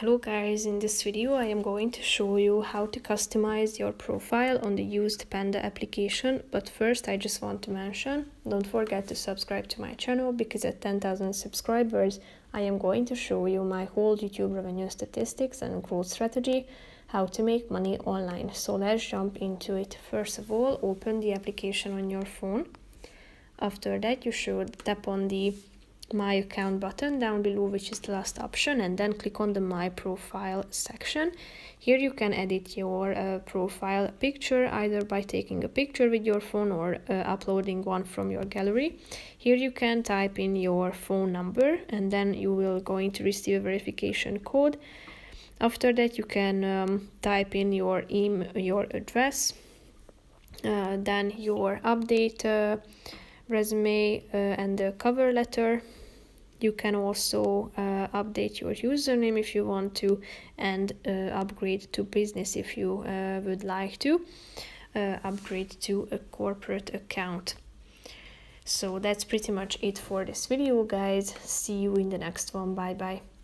Hello guys, in this video I am going to show you how to customize your profile on the UsedPanda application, but first I just want to mention, don't forget to subscribe to my channel because at 10,000 subscribers I am going to show you my whole YouTube revenue statistics and growth strategy, how to make money online. So let's jump into it. First of all, open the application on your phone. After that you should tap on the My Account button down below, which is the last option, and then click on the My Profile section. Here you can edit your profile picture either by taking a picture with your phone or uploading one from your gallery. Here you can type in your phone number and then you will going to receive a verification code. After that you can type in your email, your address, then your update resume and the cover letter. You can also update your username if you want to, and upgrade to business if you would like to upgrade to a corporate account. So that's pretty much it for this video, guys. See you in the next one. Bye bye.